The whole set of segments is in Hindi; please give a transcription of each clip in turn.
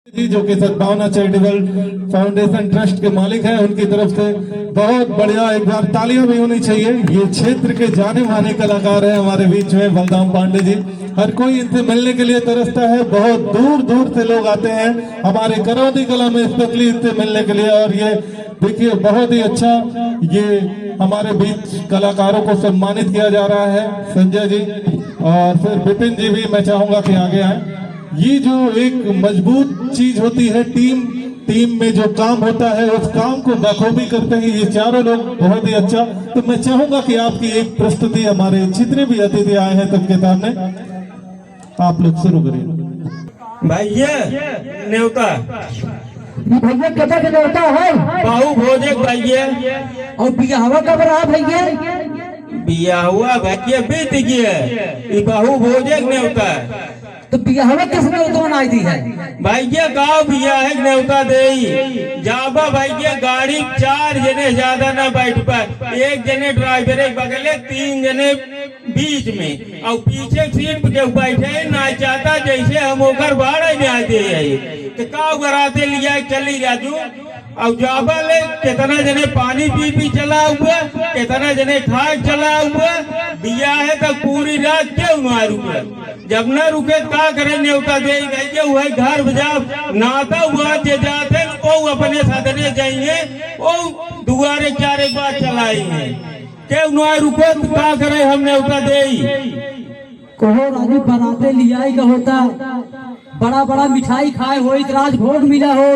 जी जो कि सद्भावना चैरिटेबल फाउंडेशन ट्रस्ट के मालिक हैं, उनकी तरफ से बहुत बढ़िया एक बार तालियां भी होनी चाहिए। ये क्षेत्र के जाने माने कलाकार हैं हमारे बीच में बलदाम पांडे जी। हर कोई इनसे मिलने के लिए तरसता है, बहुत दूर दूर से लोग आते हैं हमारे करौंदी कला में स्पेशली इनसे मिलने के लिए। और ये देखिए बहुत ही अच्छा ये हमारे बीच कलाकारों को सम्मानित किया जा रहा है। संजय जी और फिर विपिन जी भी मैं चाहूंगा कि आगे आए। ये जो एक मजबूत चीज होती है टीम में जो काम होता है उस काम को बखूबी करते हैं ये चारों लोग, बहुत ही अच्छा। तो मैं चाहूंगा कि आपकी एक प्रस्तुति हमारे जितने भी अतिथि आए हैं सबके सामने आप लोग शुरू करिए। भैया न्योता भैया कदा के न्योता है बाहू भोजक भैया। और बियाहवा कब रहा भैया? बिया हुआ भैया बीत गया, ये बाहू भोजक न्योता। तो बियाहवा किस न्योता में आई थी है भैया गाँव बिया है न्योता दे जाबा भैया। गाड़ी 4 जने ज्यादा ना बैठ पाए, एक जने ड्राइवर बगले 3 जने बीच में और पीछे सीट पे बैठे ना चाहता जैसे हम होकर बाढ़ में आते हैं तो का कराते लिया चली राजू। अब जाबा ले कितना जने पानी पी चला हुआ, कितना जने खाए चला हुआ। बिया है तो पूरी रात क्यों ना रुके, जब न रुके का करे न्योता दे गई हुआ घर बजा नाता हुआ जे जाते वो अपने साधने जाइए वो दुआरे 4 बार चलाएंगे क्यों ना रुके तो का करे हम न्योता दे। कहो राजू बनाते लिया ही का होता, बड़ा बड़ा मिठाई खाए हो, राजभोग मिला हो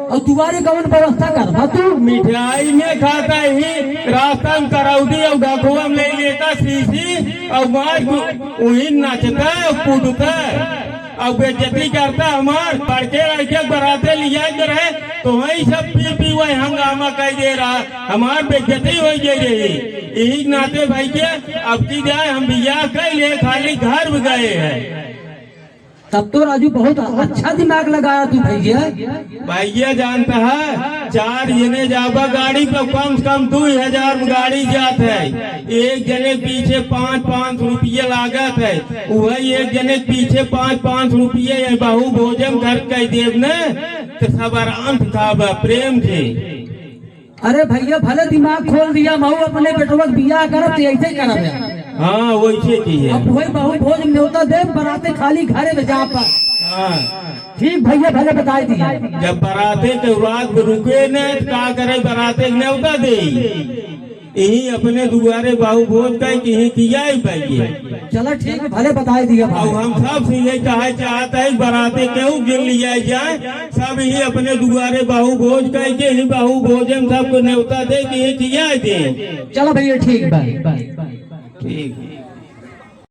और तुम्हारे कौन व्यवस्था करवा तू? मिठाई में खाता ही रास्ता में करौदी और डाकुआ में ले लेता सीसी और मार वही नाचता कूदता और बेइज्जती करता। हमार लड़के लड़के बराते लिया रहे तो वही सब पी वही हंगामा कर दे रहा, हमार बेइज्जती हो गई। यही नाते भाई के अब की जाए हम बिया कर ले खाली घर में गए हैं। तब तो राजू बहुत अच्छा दिमाग लगाया तू भैया। भैया जानता है 4 जने जाबा गाड़ी पे कम से कम 2000 में गाड़ी जात है, एक जने पीछे 5-5 रुपये लागत है, वही एक जने पीछे 5-5 रुपये बाहू भोजन घर कह देव न तो सब आराम खाबा प्रेम से। अरे भैया भले दिमाग खोल दिया, महू अपने बेटवा बिया करब तो ऐसे करब। हाँ वैसे की है, अब वही बहु भोज न्योता दे बराते खाली घरे में जा पर। हाँ ठीक भैया भले बता दिया। जब बराते के रात रुके न का करे बराते न्योता दे यही अपने दुआरे बाहू भोज का कहीं किया ही पाइए। चलो ठीक है भले बता दिया। अब हम सब ये कहा चाहता है बराते क्यों गिर लिया जाए, सब ही अपने दुआरे बाहू भोज का ही बाहू भोजन सबको न्योता दे कि किया दे। चलो भैया ठीक बाय। ठीक।